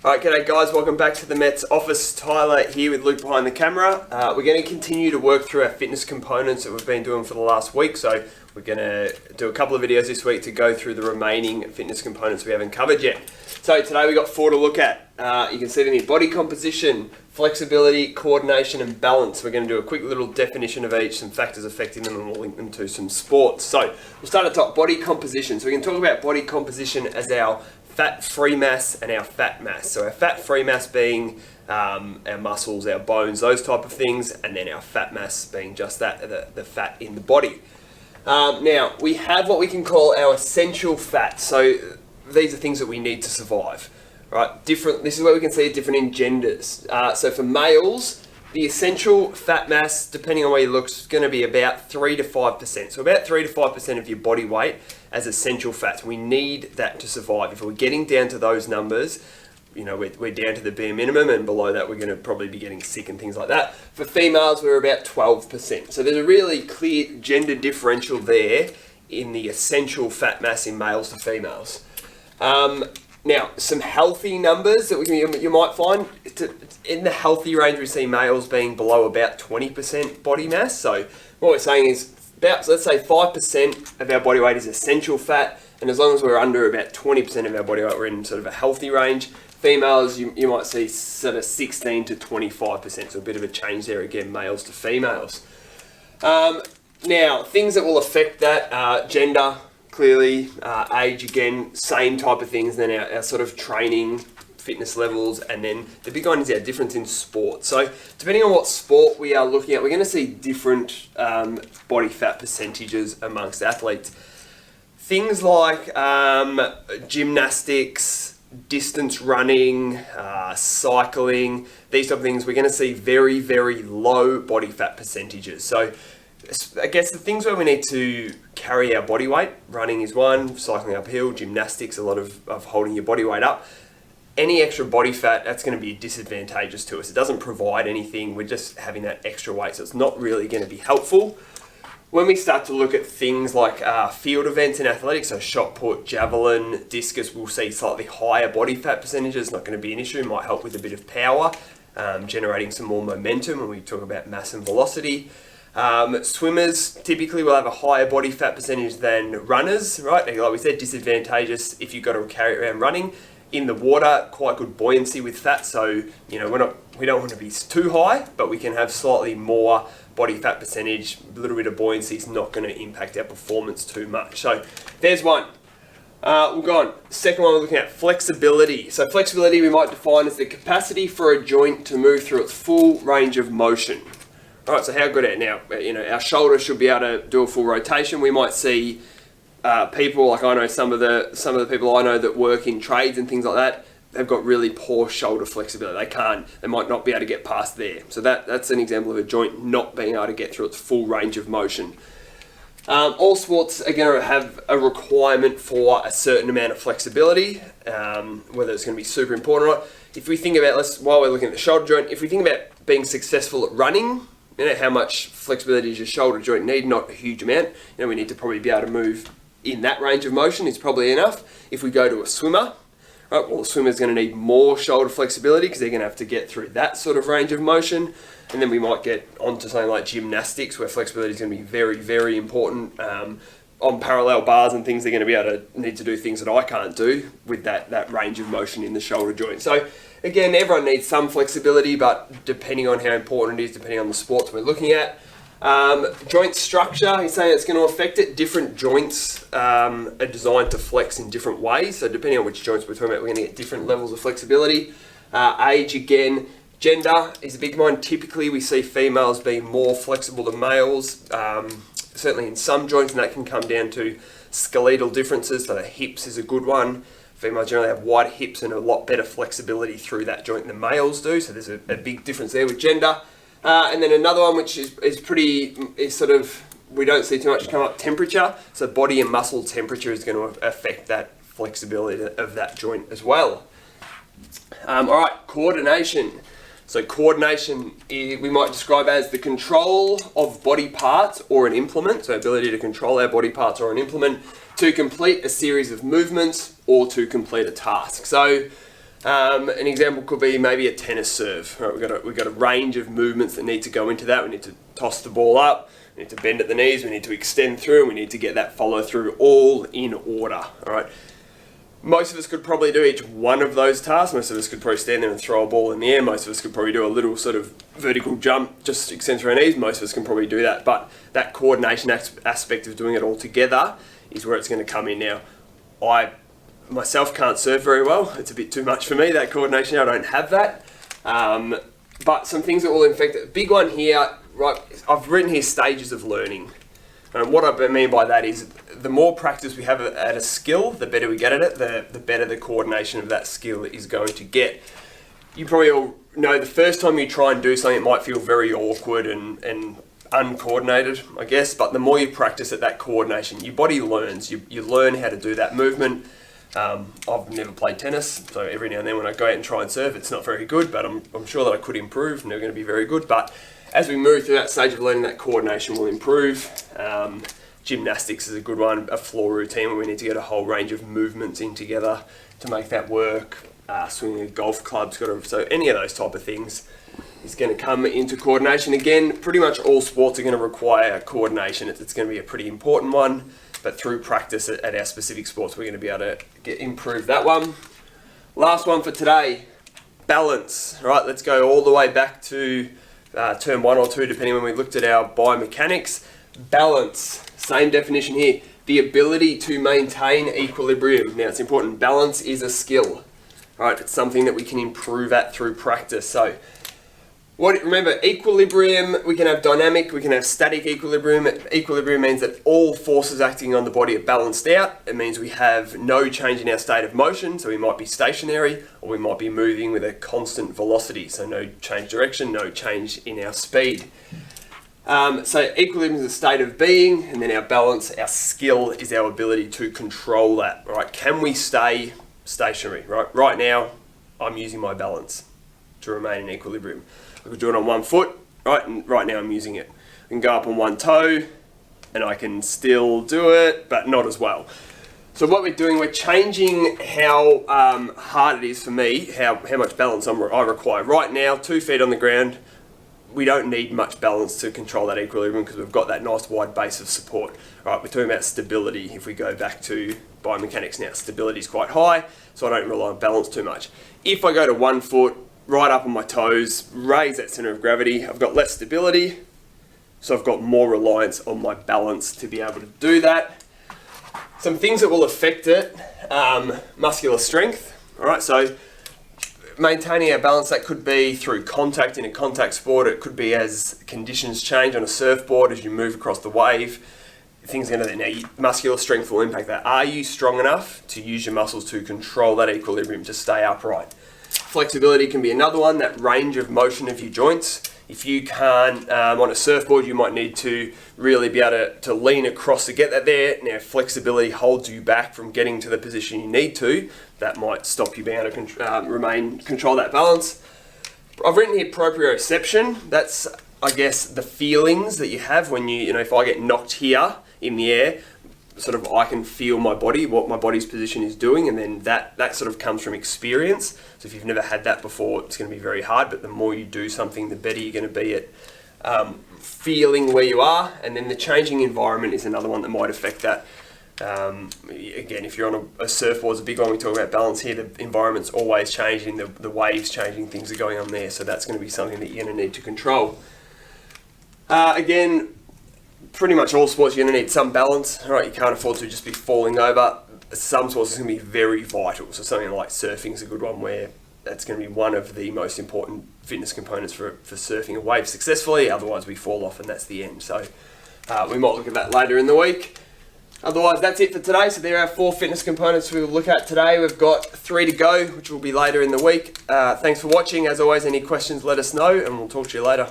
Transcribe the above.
Alright, g'day guys, welcome back to the Mets office. Tyler here with Luke behind the camera. We're going to continue to work through our fitness components that we've been doing for the last week. So we're going to do a couple of videos this week to go through the remaining fitness components we haven't covered yet. So today we've got 4 to look at. You can see them here: body composition, flexibility, coordination and balance. We're going to do a quick little definition of each, some factors affecting them, and we'll link them to some sports. So we'll start at the top, body composition. So we can talk about body composition as our fat-free mass and our fat mass. So our fat-free mass being our muscles, our bones, those type of things, and then our fat mass being just that, the fat in the body. Now, we have what we can call our essential fat. So these are things that we need to survive, right? This is where we can see it different in genders. So for males, the essential fat mass, depending on where you look, is going to be about 3 to 5%. So about 3 to 5% of your body weight as essential fats. We need that to survive. If we're getting down to those numbers, you know, we're down to the bare minimum, and below that we're going to probably be getting sick and things like that. For females, we're about 12%. So there's a really clear gender differential there in the essential fat mass in males to females. Now, some healthy numbers that you might find, in the healthy range, we see males being below about 20% body mass. So what we're saying is about, let's say 5% of our body weight is essential fat, and as long as we're under about 20% of our body weight, we're in sort of a healthy range. Females, you might see sort of 16 to 25%, so a bit of a change there again, males to females. Now, things that will affect that, gender, clearly, age, again, same type of things, then our sort of training, fitness levels, and then the big one is our difference in sport. So depending on what sport we are looking at, we're going to see different body fat percentages amongst athletes. Things like gymnastics, distance running, cycling, these type of things, we're going to see very, very low body fat percentages. So I guess the things where we need to carry our body weight, running is one, cycling uphill, gymnastics, a lot of holding your body weight up. Any extra body fat, that's going to be disadvantageous to us. It doesn't provide anything, we're just having that extra weight, so it's not really going to be helpful. When we start to look at things like field events in athletics, so shot put, javelin, discus, we'll see slightly higher body fat percentages. Not going to be an issue, might help with a bit of power, generating some more momentum when we talk about mass and velocity. Swimmers typically will have a higher body fat percentage than runners, right? Like we said, disadvantageous if you've got to carry it around running. In the water, quite good buoyancy with fat, so you know we don't want to be too high, but we can have slightly more body fat percentage. A little bit of buoyancy is not going to impact our performance too much. So there's one. We'll go on. Second one, we're looking at flexibility. So flexibility we might define as the capacity for a joint to move through its full range of motion. All right, so how good at it now? You know, our shoulder should be able to do a full rotation. We might see people, like I know some of the people I know that work in trades and things like that, they've got really poor shoulder flexibility. They might not be able to get past there. So that's an example of a joint not being able to get through its full range of motion. All sports are going to have a requirement for a certain amount of flexibility, whether it's going to be super important or not. If we think about, while we're looking at the shoulder joint, if we think about being successful at running, you know, how much flexibility does your shoulder joint need? Not a huge amount. You know, we need to probably be able to move in that range of motion is probably enough. If we go to a swimmer, right, well, the swimmer's going to need more shoulder flexibility because they're going to have to get through that sort of range of motion. And then we might get onto something like gymnastics, where flexibility is going to be very, very important. On parallel bars and things, they're going to be able to need to do things that I can't do with that range of motion in the shoulder joint. So again, everyone needs some flexibility, but depending on how important it is, depending on the sports we're looking at. Joint structure, he's saying it's going to affect it. Different joints are designed to flex in different ways. So depending on which joints we're talking about, we're going to get different levels of flexibility. Age, again, gender is a big one. Typically, we see females being more flexible than males. Certainly in some joints, and that can come down to skeletal differences. So the hips is a good one. Females generally have wider hips and a lot better flexibility through that joint than males do. So there's a big difference there with gender. And then another one which is sort of, we don't see too much come up, temperature. So body and muscle temperature is going to affect that flexibility of that joint as well. All right, coordination. So coordination, we might describe as the control of body parts or an implement. So ability to control our body parts or an implement to complete a series of movements or to complete a task. So An example could be maybe a tennis serve. Right, we've got a range of movements that need to go into that. We need to toss the ball up, we need to bend at the knees, we need to extend through, and we need to get that follow through all in order. All right. Most of us could probably do each one of those tasks. Most of us could probably stand there and throw a ball in the air. Most of us could probably do a little sort of vertical jump, just extend through our knees. Most of us can probably do that. But that coordination aspect of doing it all together is where it's going to come in. Now, I myself can't surf very well. It's a bit too much for me, that coordination. I don't have that. But some things that will affect it. Big one here, right? I've written here stages of learning. And what I mean by that is the more practice we have at a skill, the better we get at it, the better the coordination of that skill is going to get. You probably all know the first time you try and do something, it might feel very awkward and uncoordinated, I guess, but the more you practice at that coordination, your body learns. You learn how to do that movement. I've never played tennis, so every now and then when I go out and try and surf, it's not very good, but I'm sure that I could improve. Never going to be very good, but as we move through that stage of learning, that coordination will improve. Gymnastics is a good one, a floor routine where we need to get a whole range of movements in together to make that work. Swinging a golf club's got to, so any of those type of things is going to come into coordination. Again, pretty much all sports are going to require coordination. It's going to be a pretty important one, but through practice at our specific sports, we're going to be able to improve that one. Last one for today, balance. All right, let's go all the way back to term 1 or 2, depending when we looked at our biomechanics. Balance, same definition here, the ability to maintain equilibrium. Now it's important, balance is a skill, right? It's something that we can improve at through practice. So remember, equilibrium, we can have dynamic, we can have static equilibrium. Equilibrium means that all forces acting on the body are balanced out. It means we have no change in our state of motion, so we might be stationary or we might be moving with a constant velocity, so no change direction, no change in our speed. So equilibrium is a state of being, and then our balance, our skill, is our ability to control that, right? Can we stay stationary, right? Right now, I'm using my balance to remain in equilibrium. I could do it on one foot, right? And right now I'm using it. I can go up on one toe, and I can still do it, but not as well. So what we're doing, we're changing how hard it is for me, how much balance I require. Right now, 2 feet on the ground, we don't need much balance to control that equilibrium because we've got that nice wide base of support. Right, we're talking about stability. If we go back to biomechanics now, stability is quite high, so I don't rely on balance too much. If I go to 1 foot, right up on my toes, raise that center of gravity, I've got less stability, so I've got more reliance on my balance to be able to do that. Some things that will affect it, muscular strength. All right, so maintaining our balance, that could be through contact in a contact sport. It could be as conditions change on a surfboard as you move across the wave. Things are going to, now muscular strength will impact that. Are you strong enough to use your muscles to control that equilibrium, to stay upright? Flexibility can be another one, that range of motion of your joints. If you can't, on a surfboard, you might need to really be able to lean across to get that there. Now, flexibility holds you back from getting to the position you need to. That might stop you being able to control that balance. I've written here proprioception. That's, I guess, the feelings that you have when if I get knocked here in the air, sort of I can feel my body, what my body's position is doing, and then that sort of comes from experience. So if you've never had that before, it's going to be very hard, but the more you do something, the better you're going to be at feeling where you are. And then the changing environment is another one that might affect that. Again, if you're on a surfboard, it's a big one. We talk about balance here. The environment's always changing, the waves changing, things are going on there. So that's going to be something that you're going to need to control. Again, pretty much all sports, you're going to need some balance. Right? You can't afford to just be falling over. Some sports is going to be very vital. So something like surfing is a good one, where that's going to be one of the most important fitness components for surfing a wave successfully. Otherwise, we fall off and that's the end. So we might look at that later in the week. Otherwise, that's it for today. So there are 4 fitness components we'll look at today. We've got 3 to go, which will be later in the week. Thanks for watching. As always, any questions, let us know, and we'll talk to you later.